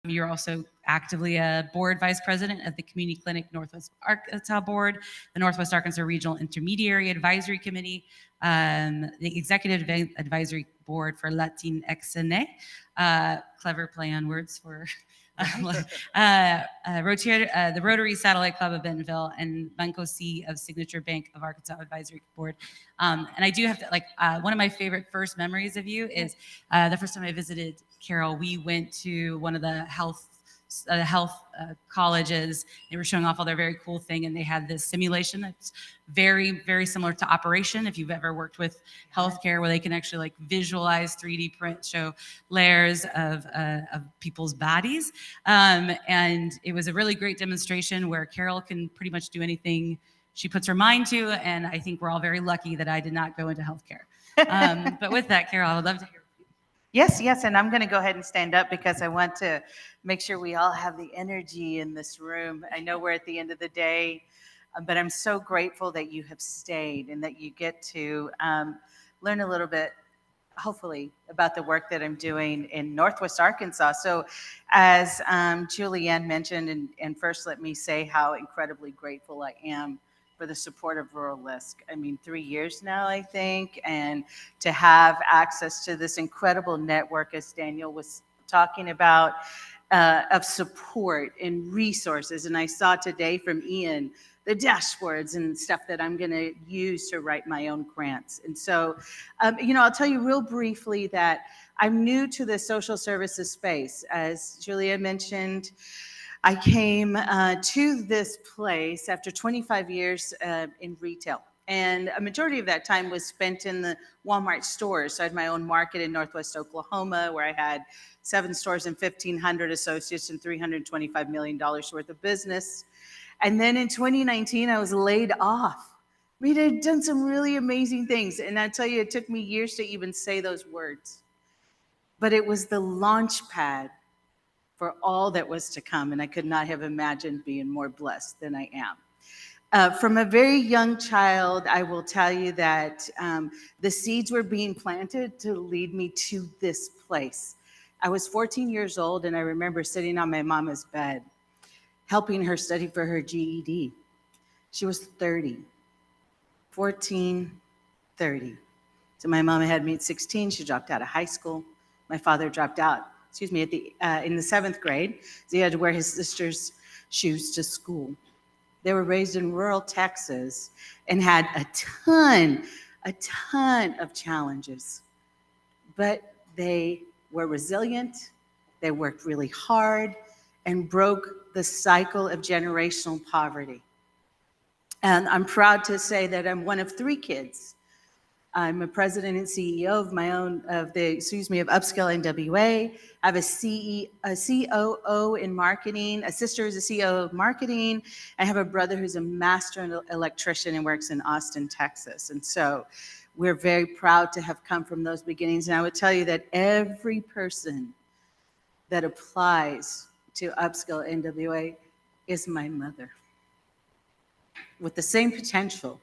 You're also actively a board vice president of the Community Clinic Northwest Arkansas Board, the Northwest Arkansas Regional Intermediary Advisory Committee, the Executive Advisory Board for Latinxene, clever play on words for the Rotary Satellite Club of Bentonville, and Banco C of Signature Bank of Arkansas Advisory Board. And I do have to, one of my favorite first memories of you is the first time I visited Carol, we went to one of the health colleges. They were showing off all their very cool thing, and they had this simulation that's very, very similar to Operation, if you've ever worked with healthcare, where they can actually like visualize 3D print, show layers of people's bodies. And it was a really great demonstration where Carol can pretty much do anything she puts her mind to, and I think we're all very lucky that I did not go into healthcare. But with that, Carol, I would love to hear. Yes, and I'm going to go ahead and stand up because I want to make sure we all have the energy in this room. I know we're at the end of the day, but I'm so grateful that you have stayed and that you get to learn a little bit, hopefully, about the work that I'm doing in Northwest Arkansas. So as Julianne mentioned, and first let me say how incredibly grateful I am for the support of Rural LISC. I mean, 3 years now, I think, and to have access to this incredible network, as Daniel was talking about, of support and resources. And I saw today from Ian the dashboards and stuff that I'm going to use to write my own grants. And so, I'll tell you real briefly that I'm new to the social services space. As Julia mentioned, I came to this place after 25 years in retail. And a majority of that time was spent in the Walmart stores. So I had my own market in Northwest Oklahoma, where I had 7 stores and 1,500 associates and $325 million worth of business. And then in 2019, I was laid off. We had done some really amazing things. And I tell you, it took me years to even say those words. But it was the launch pad for all that was to come, and I could not have imagined being more blessed than I am. From a very young child, I will tell you that the seeds were being planted to lead me to this place. I was 14 years old, and I remember sitting on my mama's bed, helping her study for her GED. She was 30, 14, 30. So my mama had me at 16. She dropped out of high school. My father dropped out in the 7th grade. So he had to wear his sister's shoes to school. They were raised in rural Texas and had a ton of challenges. But they were resilient, they worked really hard, and broke the cycle of generational poverty. And I'm proud to say that I'm one of 3 kids. I'm a president and CEO of UpSkill NWA. I have a COO in marketing. A sister who's a CEO of marketing. I have a brother who's a master electrician and works in Austin, Texas. And so we're very proud to have come from those beginnings. And I would tell you that every person that applies to UpSkill NWA is my mother, with the same potential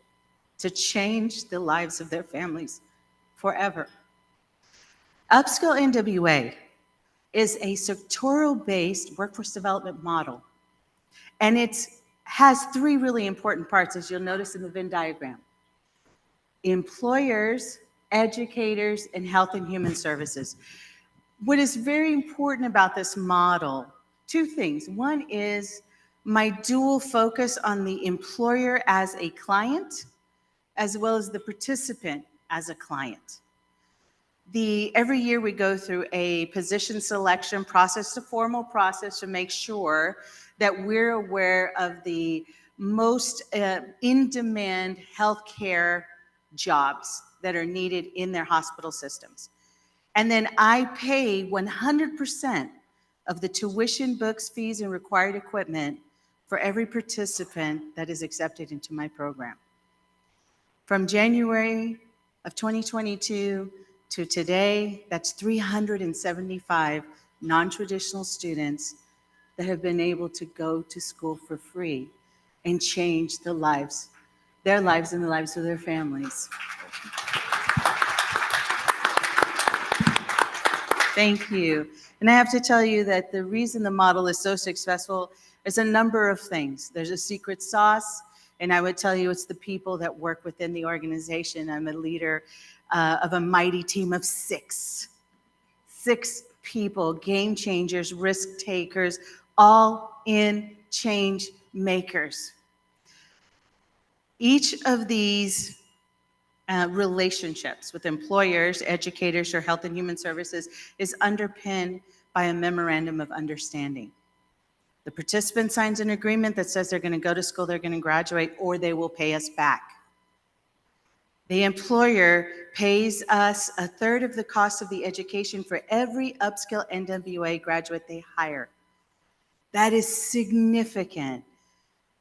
to change the lives of their families forever. UpSkill NWA is a sectoral-based workforce development model. And it has 3 really important parts, as you'll notice in the Venn diagram: employers, educators, and health and human services. What is very important about this model, 2 things. One is my dual focus on the employer as a client, as well as the participant as a client. Every year we go through a position selection process, a formal process, to make sure that we're aware of the most in-demand healthcare jobs that are needed in their hospital systems. And then I pay 100% of the tuition, books, fees, and required equipment for every participant that is accepted into my program. From January of 2022 to today, that's 375 non-traditional students that have been able to go to school for free and change their lives and the lives of their families. Thank you. And I have to tell you that the reason the model is so successful is a number of things. There's a secret sauce, and I would tell you it's the people that work within the organization. I'm a leader of a mighty team of six people, game changers, risk takers, all in change makers. Each of these relationships with employers, educators, or health and human services is underpinned by a memorandum of understanding. The participant signs an agreement that says they're going to go to school, they're going to graduate, or they will pay us back. The employer pays us a third of the cost of the education for every UpSkill NWA graduate they hire. That is significant.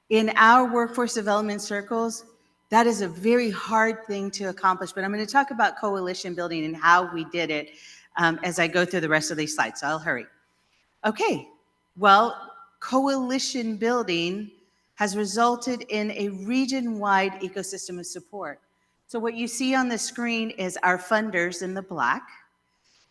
In our workforce development circles, that is a very hard thing to accomplish, but I'm going to talk about coalition building and how we did it as I go through the rest of these slides, so I'll hurry. Okay, well, coalition building has resulted in a region-wide ecosystem of support. So what you see on the screen is our funders in the black.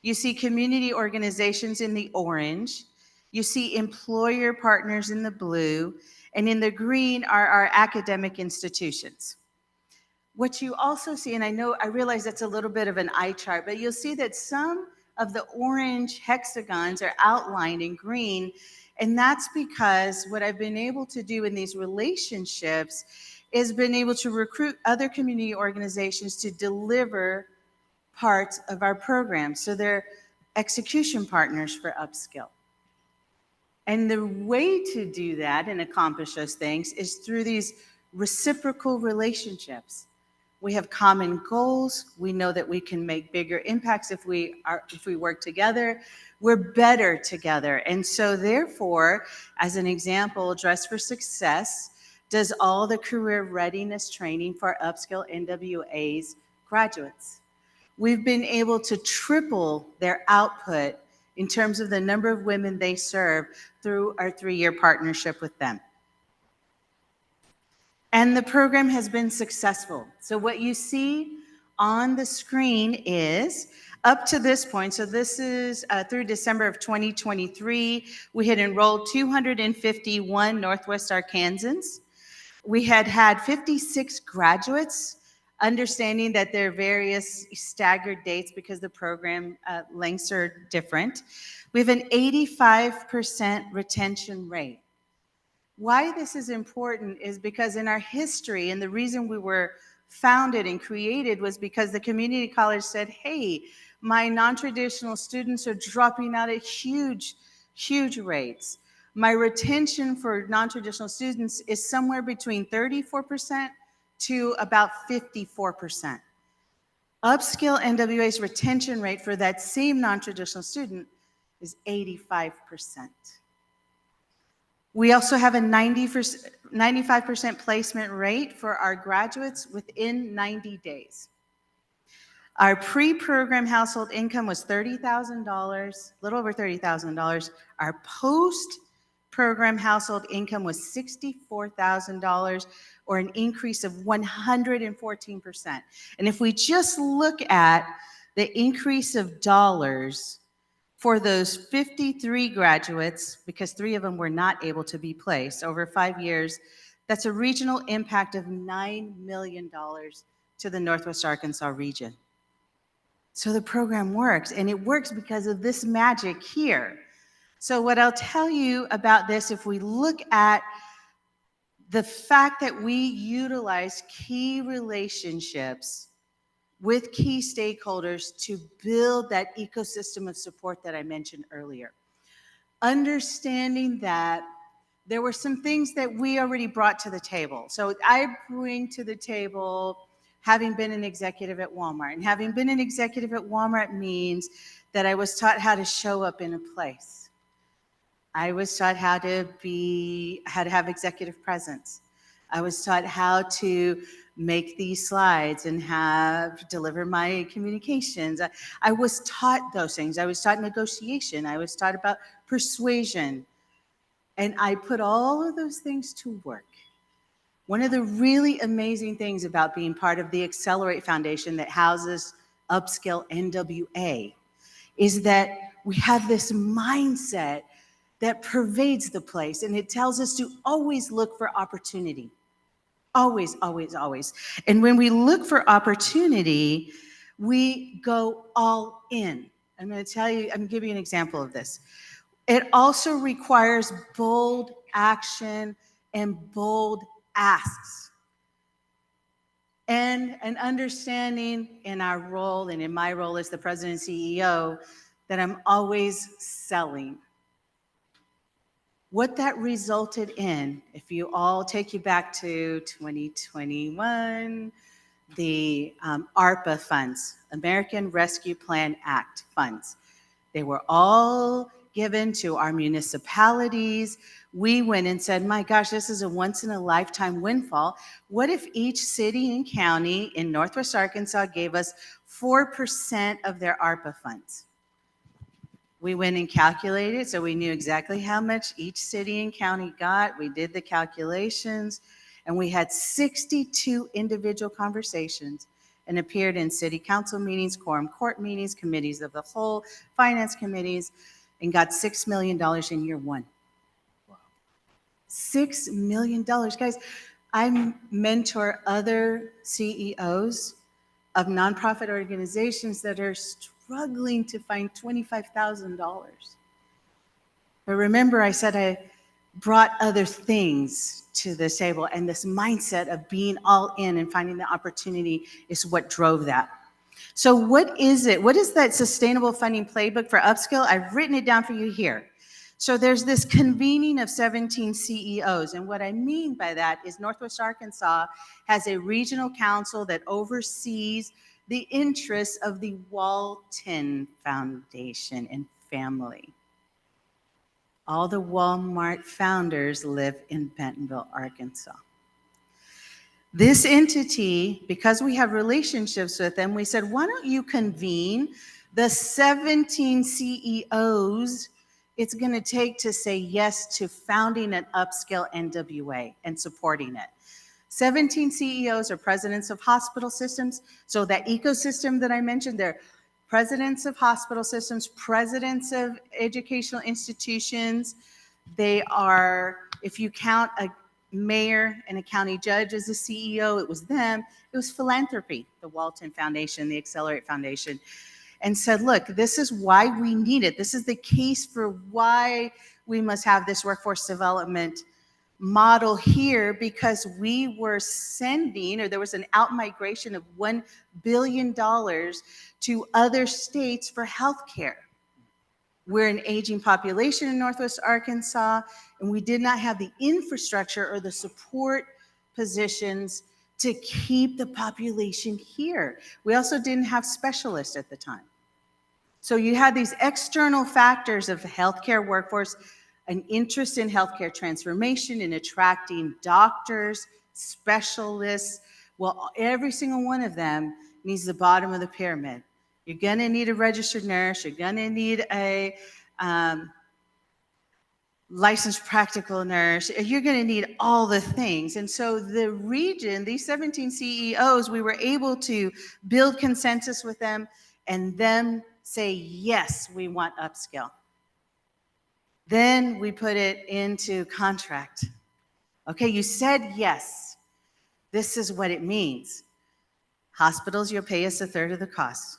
You see community organizations in the orange. You see employer partners in the blue. And in the green are our academic institutions. What you also see, and I realize that's a little bit of an eye chart, but you'll see that some of the orange hexagons are outlined in green. And that's because what I've been able to do in these relationships is been able to recruit other community organizations to deliver parts of our program. So they're execution partners for UpSkill. And the way to do that and accomplish those things is through these reciprocal relationships. We have common goals. We know that we can make bigger impacts if we work together. We're better together. And so therefore, as an example, Dress for Success does all the career readiness training for UpSkill NWA's graduates. We've been able to triple their output in terms of the number of women they serve through our 3-year partnership with them. And the program has been successful. So what you see on the screen is up to this point, so this is through December of 2023, we had enrolled 251 Northwest Arkansans. We had 56 graduates, understanding that there are various staggered dates because the program lengths are different. We have an 85% retention rate. Why this is important is because in our history, and the reason we were founded and created was because the community college said, hey, my non-traditional students are dropping out at huge rates. My retention for non-traditional students is somewhere between 34% to about 54%. UpSkill NWA's retention rate for that same non-traditional student is 85%. We also have a 95% placement rate for our graduates within 90 days. Our pre-program household income was $30,000, a little over $30,000. Our post-program household income was $64,000, or an increase of 114%. And if we just look at the increase of dollars for those 53 graduates, because 3 of them were not able to be placed over 5 years, that's a regional impact of $9 million to the Northwest Arkansas region. So the program works, and it works because of this magic here. So what I'll tell you about this, if we look at the fact that we utilize key relationships with key stakeholders to build that ecosystem of support that I mentioned earlier. Understanding that there were some things that we already brought to the table. So I bring to the table having been an executive at Walmart. And having been an executive at Walmart means that I was taught how to show up in a place. I was taught how to have executive presence. I was taught how to make these slides and deliver my communications. I was taught those things. I was taught negotiation. I was taught about persuasion. And I put all of those things to work. One of the really amazing things about being part of the Accelerate Foundation that houses UpSkill NWA is that we have this mindset that pervades the place, and it tells us to always look for opportunity. Always, always, always. And when we look for opportunity, we go all in. I'm going to tell you, I'm going to give you an example of this. It also requires bold action and bold asks. And an understanding in our role and in my role as the president and CEO that I'm always selling. What that resulted in, if you all take you back to 2021, the ARPA funds, American Rescue Plan Act funds, they were all given to our municipalities. We went and said, my gosh, this is a once in a lifetime windfall. What if each city and county in Northwest Arkansas gave us 4% of their ARPA funds? We went and calculated, so we knew exactly how much each city and county got. We did the calculations, and we had 62 individual conversations and appeared in city council meetings, quorum court meetings, committees of the whole, finance committees, and got $6 million in year one. Wow. $6 million. Guys, I mentor other CEOs of nonprofit organizations that are struggling to find $25,000. But remember, I said I brought other things to the table, and this mindset of being all in and finding the opportunity is what drove that. So what is it? What is that sustainable funding playbook for UpSkill? I've written it down for you here. So there's this convening of 17 CEOs, and what I mean by that is Northwest Arkansas has a regional council that oversees the interests of the Walton Foundation and family. All the Walmart founders live in Bentonville, Arkansas. This entity, because we have relationships with them, we said, why don't you convene the 17 CEOs it's going to take to say yes to founding an UpSkill NWA and supporting it. 17 CEOs are presidents of hospital systems. So that ecosystem that I mentioned, they're presidents of hospital systems, presidents of educational institutions. They are, if you count a mayor and a county judge as a CEO, it was them. It was philanthropy, the Walton Foundation, the Accelerate Foundation, and said, look, this is why we need it. This is the case for why we must have this workforce development model here, because we were sending, or there was an out-migration of $1 billion to other states for healthcare. We're an aging population in Northwest Arkansas, and we did not have the infrastructure or the support positions to keep the population here. We also didn't have specialists at the time. So you had these external factors of the healthcare workforce, an interest in healthcare transformation, in attracting doctors, specialists. Well, every single one of them needs the bottom of the pyramid. You're gonna need a registered nurse, you're gonna need a licensed practical nurse, you're gonna need all the things. And so the region, these 17 CEOs, we were able to build consensus with them and then say, yes, we want UpSkill. Then we put it into contract. Okay, you said yes. This is what it means. Hospitals, you'll pay us 1/3 of the cost.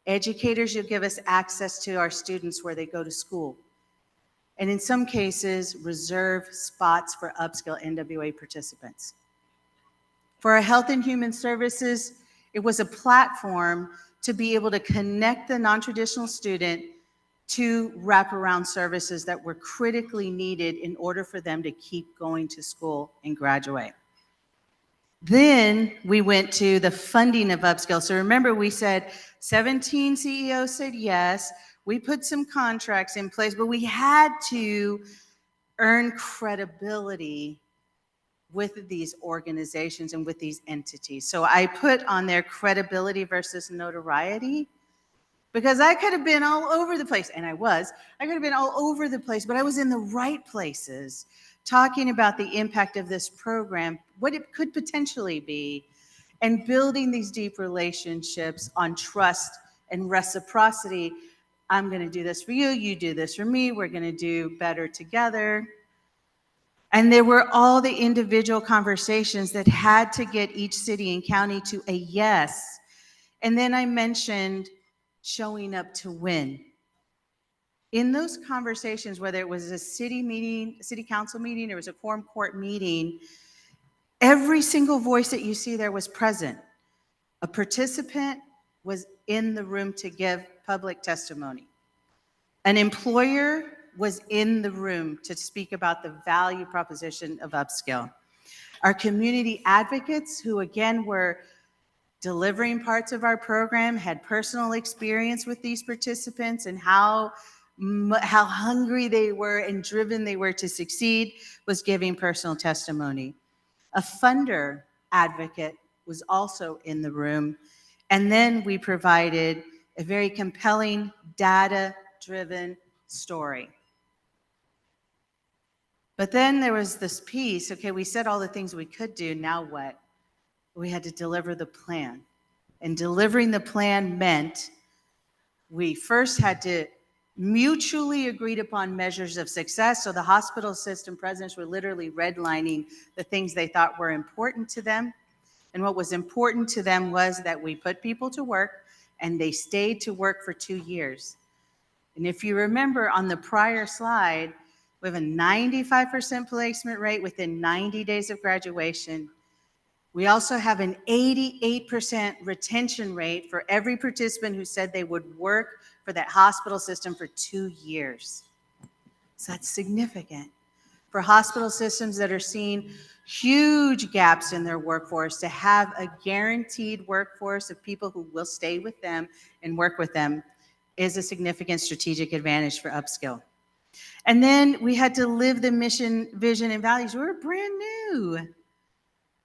Educators, you'll give us access to our students where they go to school. And in some cases, reserve spots for UpSkill NWA participants. For our health and human services, it was a platform to be able to connect the non-traditional student to wraparound services that were critically needed in order for them to keep going to school and graduate. Then we went to the funding of UpSkill. So remember, we said 17 CEOs said yes. We put some contracts in place, but we had to earn credibility with these organizations and with these entities. So I put on there credibility versus notoriety, because I could have been all over the place, and I could have been all over the place, but I was in the right places talking about the impact of this program, what it could potentially be, and building these deep relationships on trust and reciprocity. I'm going to do this for you. You do this for me. We're going to do better together. And there were all the individual conversations that had to get each city and county to a yes. And then I mentioned showing up to win. In those conversations, whether it was a city meeting, city council meeting, or it was a quorum court meeting, every single voice that you see there was present. A participant was in the room to give public testimony. An employer was in the room to speak about the value proposition of UpSkill. Our community advocates, who again were delivering parts of our program, had personal experience with these participants and how hungry they were and driven they were to succeed, was giving personal testimony. A funder advocate was also in the room. And then we provided a very compelling data-driven story. But then there was this piece, okay, we said all the things we could do, now what? We had to deliver the plan. And delivering the plan meant we first had to mutually agreed upon measures of success. So the hospital system presidents were literally redlining the things they thought were important to them. And what was important to them was that we put people to work, and they stayed to work for 2 years. And if you remember on the prior slide, we have a 95% placement rate within 90 days of graduation. We also have an 88% retention rate for every participant who said they would work for that hospital system for 2 years. So that's significant. For hospital systems that are seeing huge gaps in their workforce, to have a guaranteed workforce of people who will stay with them and work with them is a significant strategic advantage for UpSkill. And then we had to live the mission, vision, and values. We're brand new.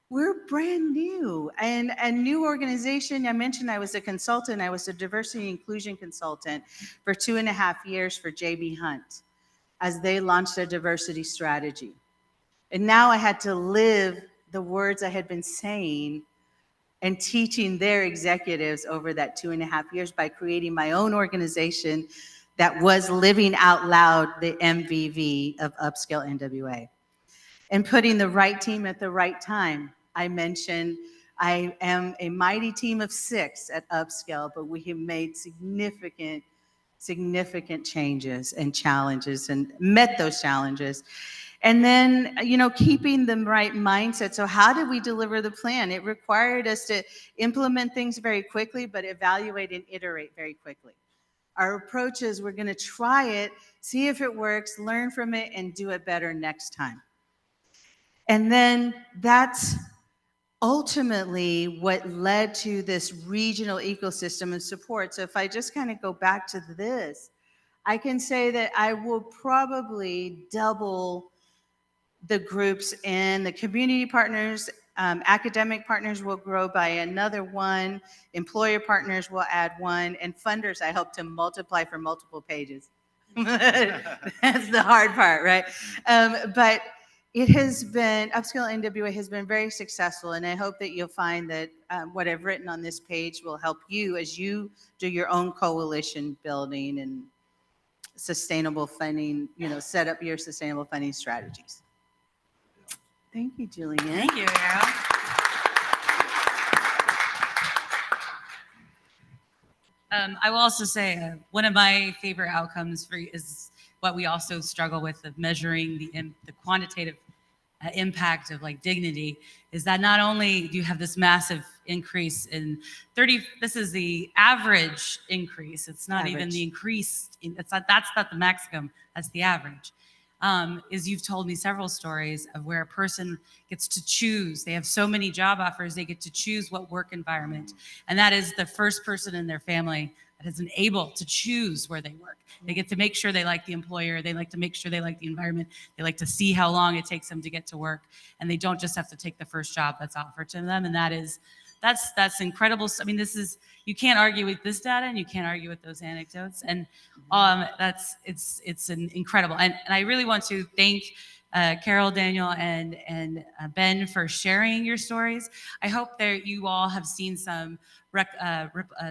We're brand new, and a new organization. I mentioned I was a consultant. I was a diversity and inclusion consultant for 2.5 years for JB Hunt as they launched their diversity strategy. And now I had to live the words I had been saying and teaching their executives over that 2.5 years by creating my own organization that was living out loud the MVV of UpSkill NWA. And putting the right team at the right time. I mentioned I am a mighty team of 6 at UpSkill, but we have made significant changes and challenges and met those challenges. And then, keeping the right mindset. So how did we deliver the plan? It required us to implement things very quickly, but evaluate and iterate very quickly. Our approach is we're going to try it, see if it works, learn from it, and do it better next time. And then that's ultimately what led to this regional ecosystem and support. So if I just kind of go back to this, I can say that I will probably double the groups in the community partners. Academic partners will grow by another 1. Employer partners will add 1. And funders, I hope to multiply for multiple pages. That's the hard part, right? But it has been, UpSkill NWA has been very successful, and I hope that you'll find that what I've written on this page will help you as you do your own coalition building and sustainable funding, set up your sustainable funding strategies. Thank you, Julianne. Thank you, Ariel. I will also say one of my favorite outcomes is what we also struggle with of measuring the quantitative impact of dignity, is that not only do you have this massive increase in 30, this is the average increase. It's not even the increased, that's not the maximum, that's the average. Is you've told me several stories of where a person gets to choose. They have so many job offers, they get to choose what work environment. And that is the first person in their family that isn't able to choose where they work. They get to make sure they like the employer. They like to make sure they like the environment. They like to see how long it takes them to get to work. And they don't just have to take the first job that's offered to them. And that's incredible. I mean, you can't argue with this data, and you can't argue with those anecdotes. And it's an incredible. And I really want to thank Carol, Daniel, and Ben for sharing your stories. I hope that you all have seen some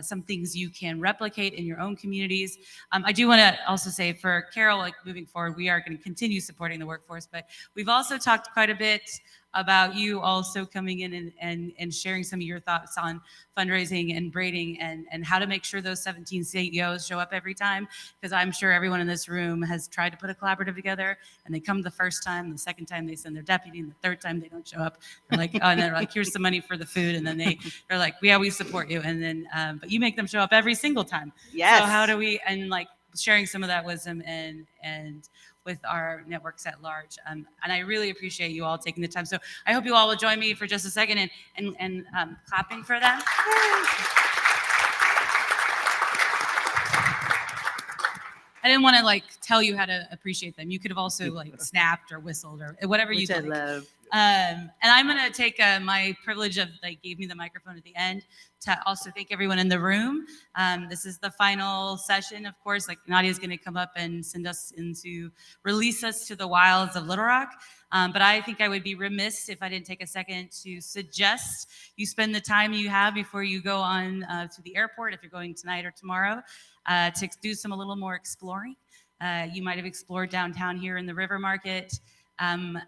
some things you can replicate in your own communities. I do want to also say for Carol, like moving forward, we are going to continue supporting the workforce, but we've also talked quite a bit about you also coming in and sharing some of your thoughts on fundraising and braiding and how to make sure those 17 CEOs show up every time. Because I'm sure everyone in this room has tried to put a collaborative together and they come the first time, the second time they send their deputy, and the third time they don't show up. They're like, oh, and they're like, here's some money for the food. And then they're like, yeah, we support you. And then, but you make them show up every single time. Yes. So how do we, and like sharing some of that wisdom and with our networks at large. And I really appreciate you all taking the time. So I hope you all will join me for just a second and clapping for them. I didn't want to like tell you how to appreciate them. You could have also like snapped or whistled or whatever you like. Which I love. And I'm going to take my privilege of they gave me the microphone at the end to also thank everyone in the room. This is the final session, of course. Like Nadia's going to come up and release us to the wilds of Little Rock. But I think I would be remiss if I didn't take a second to suggest you spend the time you have before you go on to the airport, if you're going tonight or tomorrow, to do a little more exploring. You might have explored downtown here in the River Market. Some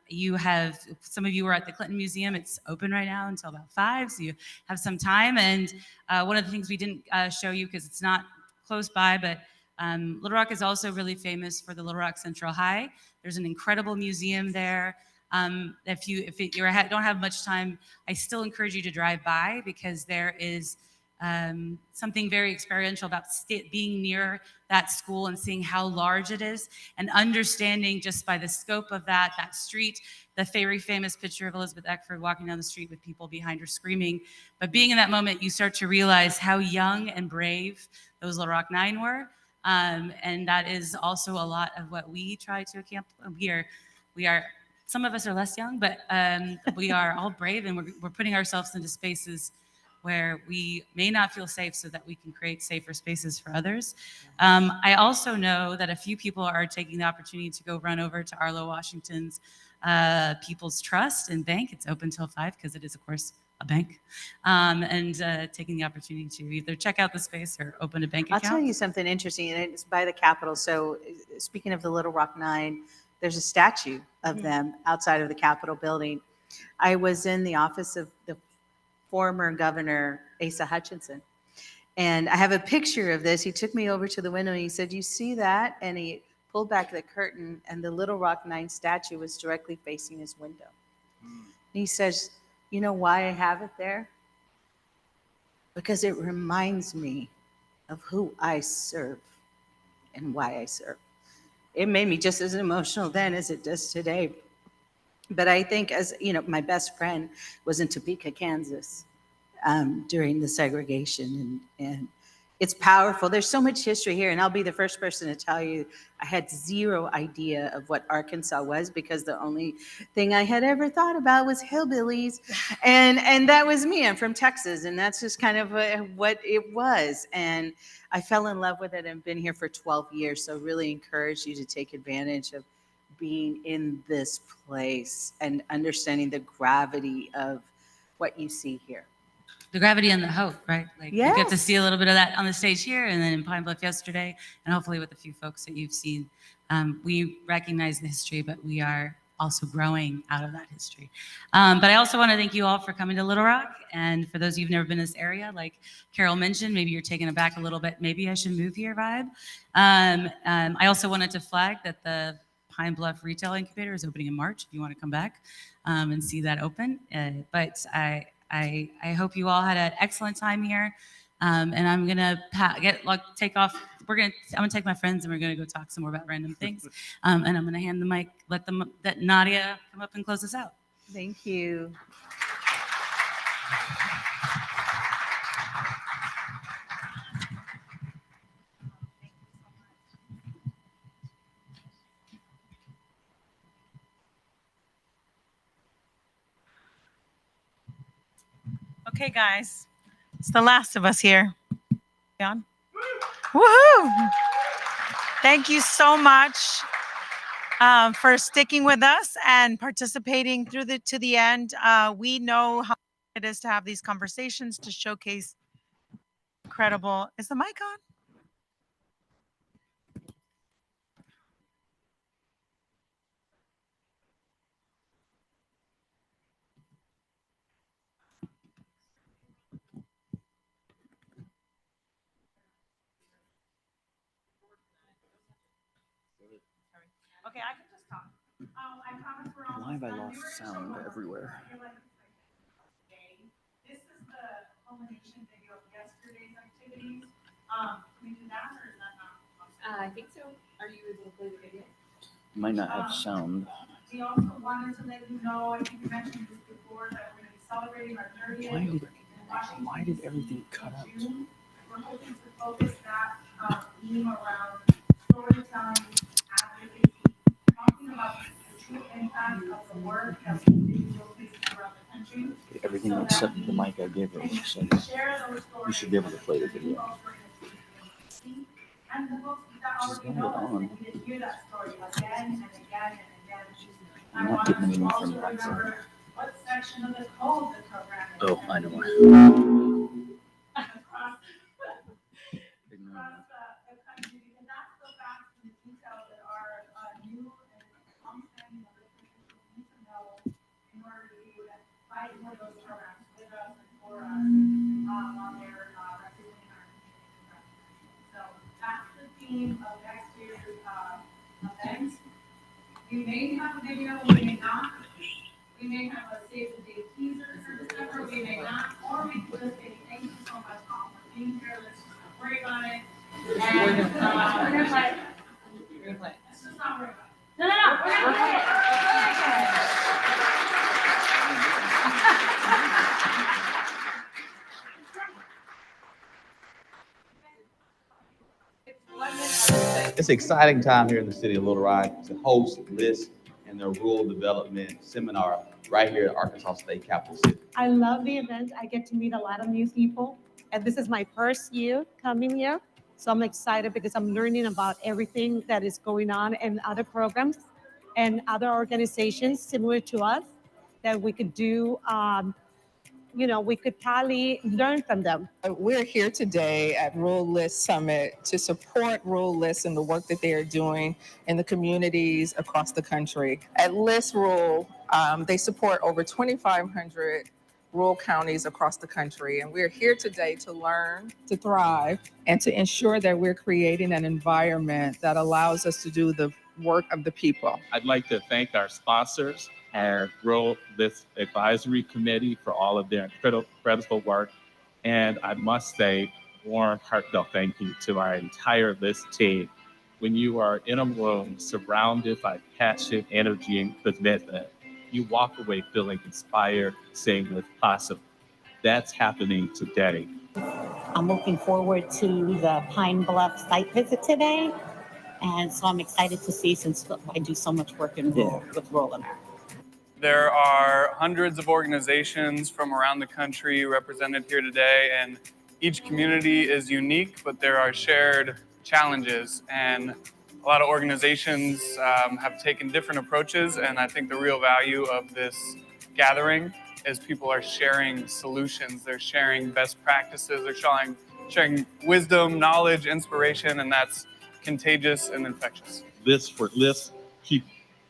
of you were at the Clinton Museum. It's open right now until about 5, so you have some time. And one of the things we didn't show you because it's not close by, but Little Rock is also really famous for the Little Rock Central High. There's an incredible museum there. If you don't have much time, I still encourage you to drive by because there is something very experiential about being near that school and seeing how large it is and understanding just by the scope of that street, the very famous picture of Elizabeth Eckford walking down the street with people behind her screaming. But being in that moment, you start to realize how young and brave those Little Rock 9 were. And that is also a lot of what we try to accomplish. We are, some of us are less young, but we are all brave and we're putting ourselves into spaces where we may not feel safe so that we can create safer spaces for others. I also know that a few people are taking the opportunity to go run over to Arlo Washington's People's Trust and Bank. It's open till 5 because it is, of course, a bank. And taking the opportunity to either check out the space or open a bank account. I'll tell you something interesting, and it's by the Capitol. So speaking of the Little Rock 9, there's a statue of them outside of the Capitol building. I was in the office of the former governor, Asa Hutchinson. And I have a picture of this. He took me over to the window and he said, you see that? And he pulled back the curtain and the Little Rock 9 statue was directly facing his window. And he says, you know why I have it there? Because it reminds me of who I serve and why I serve. It made me just as emotional then as it does today. But I think, as you know, my best friend was in Topeka, Kansas during the segregation, and it's powerful. There's so much history here, and I'll be the first person to tell you I had zero idea of what Arkansas was because the only thing I had ever thought about was hillbillies, and that was me. I'm from Texas, and that's just kind of what it was. And I fell in love with it and been here for 12 years. So really encourage you to take advantage of being in this place and understanding the gravity of what you see here. The gravity and the hope, right? Like yes. You get to see a little bit of that on the stage here and then in Pine Bluff yesterday, and hopefully with a few folks that you've seen. We recognize the history, but we are also growing out of that history. But I also want to thank you all for coming to Little Rock. And for those of you who've never been in this area, like Carol mentioned, maybe you're taken aback a little bit, maybe I should move here vibe. I also wanted to flag that the Pine Bluff Retail Incubator is opening in March if you want to come back and see that open. But I hope you all had an excellent time here. And I'm gonna take off. I'm gonna take my friends and we're gonna go talk some more about random things. And I'm gonna hand the mic, let Nadia come up and close us out. Thank you. Okay, guys, it's the last of us here. On? Woohoo! Thank you so much for sticking with us and participating through to the end. We know how it is to have these conversations to showcase Incredible. Is the mic on? Okay, I can just talk. I promise we're Why have I lost sound everywhere? This is the culmination video of yesterday's activities. Can we do that or is that not possible? I think so. Are you able to play the video? Might not have sound. We also wanted to let you know, I think you mentioned this before, that we're going to be celebrating our 30th. Why did everything cut out? We're hoping to focus that theme around storytelling, advocacy, talking about the true impact of the work that we do around the country. Everything except the mic I gave her. So you should be able to play the video. Just got it on. I'm not getting anything from the backside. Oh, I know why. So that's the theme of next year's event. We may have a video, we may not. We may have a save the date teaser for December, we may not, or we could just say thank you so much all for being here. Let's just not worry about it. And we're gonna play. Let's just not worry about it. No, we're gonna play it. It's an exciting time here in the city of Little Rock to host LISC and their rural development seminar right here at Arkansas State Capital City. I love the event. I get to meet a lot of new people. And this is my first year coming here. So I'm excited because I'm learning about everything that is going on in other programs and other organizations similar to us that we could do. We could probably learn from them. We're here today at Rural LISC Summit to support Rural LISC and the work that they are doing in the communities across the country. At LISC Rural, they support over 2,500 rural counties across the country. And we're here today to learn, to thrive, and to ensure that we're creating an environment that allows us to do the work of the people. I'd like to thank our sponsors, our Rural LISC Advisory Committee, for all of their incredible work. And I must say, warm, heartfelt thank you to our entire LISC team. When you are in a room surrounded by passion, energy, and commitment, you walk away feeling inspired, saying what's possible. That's happening today. I'm looking forward to the Pine Bluff site visit today. And so I'm excited to see, since I do so much work in rural, with rural America. There are hundreds of organizations from around the country represented here today, and each community is unique, but there are shared challenges. And a lot of organizations have taken different approaches, and I think the real value of this gathering is people are sharing solutions, they're sharing best practices, they're sharing wisdom, knowledge, inspiration, and that's contagious and infectious. This for LISC, keep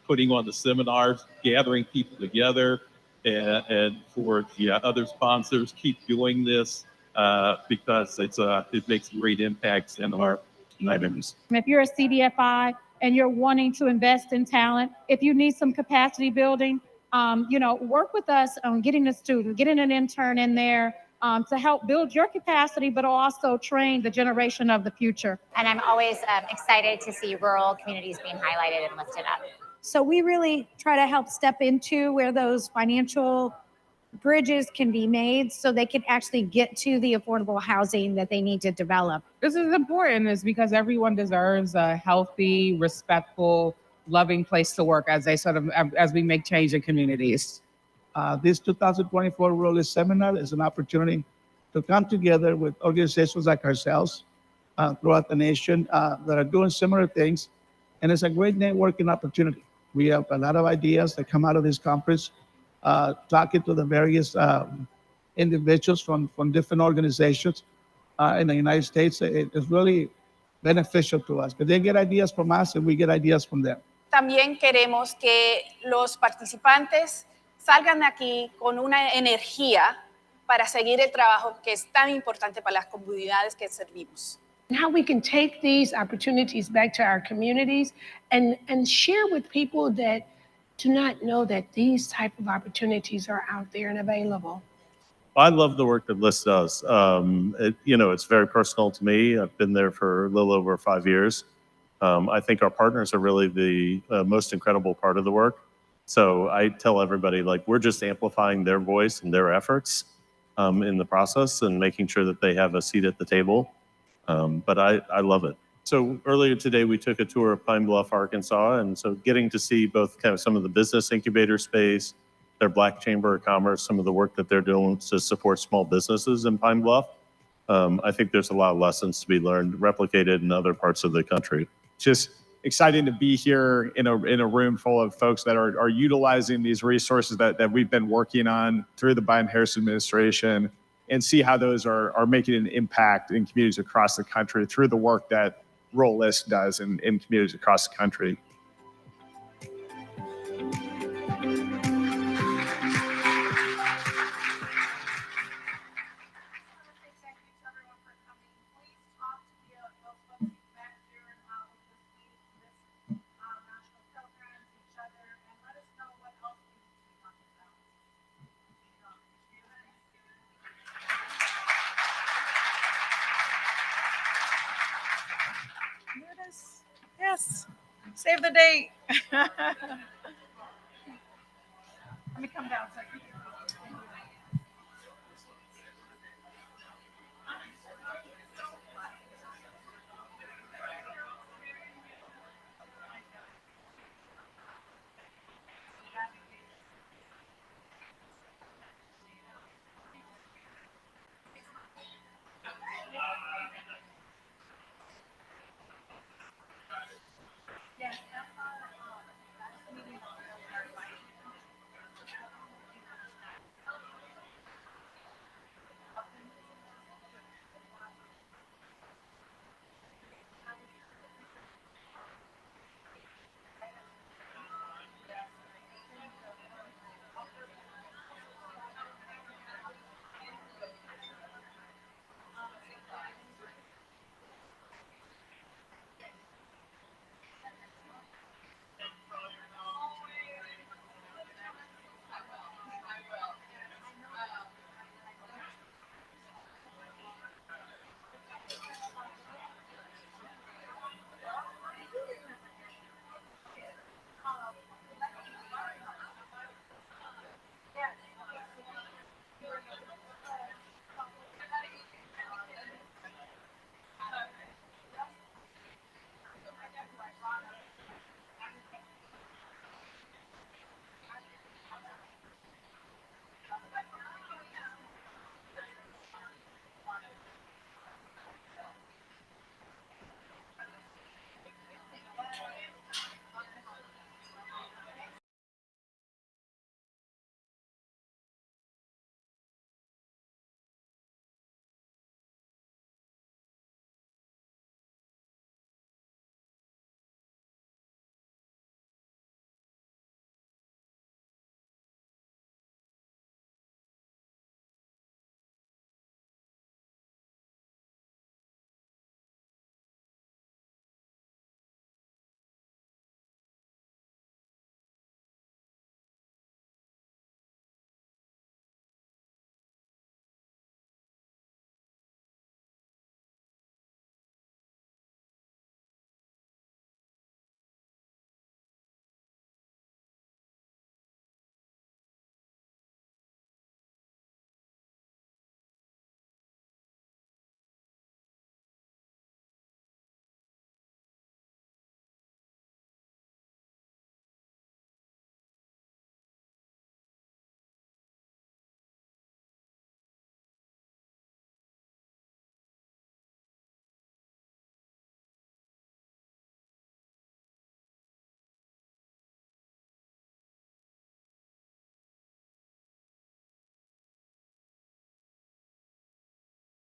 putting on the seminars, gathering people together, and for the other sponsors, keep doing this because it makes great impacts in our communities. If you're a CDFI and you're wanting to invest in talent, if you need some capacity building, work with us on getting a student, getting an intern in there to help build your capacity, but also train the generation of the future. And I'm always excited to see rural communities being highlighted and lifted up. So we really try to help step into where those financial bridges can be made so they can actually get to the affordable housing that they need to develop. This is important is because everyone deserves a healthy, respectful, loving place to work as we make change in communities. This 2024 Rural LISC Seminar is an opportunity to come together with organizations like ourselves throughout the nation that are doing similar things. And it's a great networking opportunity. We have a lot of ideas that come out of this conference, talking to the various individuals from different organizations. in the United States, it is really beneficial to us because they get ideas from us and we get ideas from them. También queremos que los participantes salgan de aquí con una energía para seguir el trabajo que es tan importante para las comunidades que servimos. And how we can take these opportunities back to our communities and share with people that do not know that these type of opportunities are out there and available. I love the work that LISC does. It's very personal to me. I've been there for a little over 5 years. I think our partners are really the most incredible part of the work. So I tell everybody, like, we're just amplifying their voice and their efforts in the process and making sure that they have a seat at the table. But I love it. So earlier today, we took a tour of Pine Bluff, Arkansas. And so getting to see both kind of some of the business incubator space, their Black Chamber of Commerce, some of the work that they're doing to support small businesses in Pine Bluff. I think there's a lot of lessons to be learned, replicated in other parts of the country. Just exciting to be here in a room full of folks that are utilizing these resources that we've been working on through the Biden-Harris administration and see how those are making an impact in communities across the country through the work that Rural LISC does in communities across the country. Yes, save the date. Let me come down so I can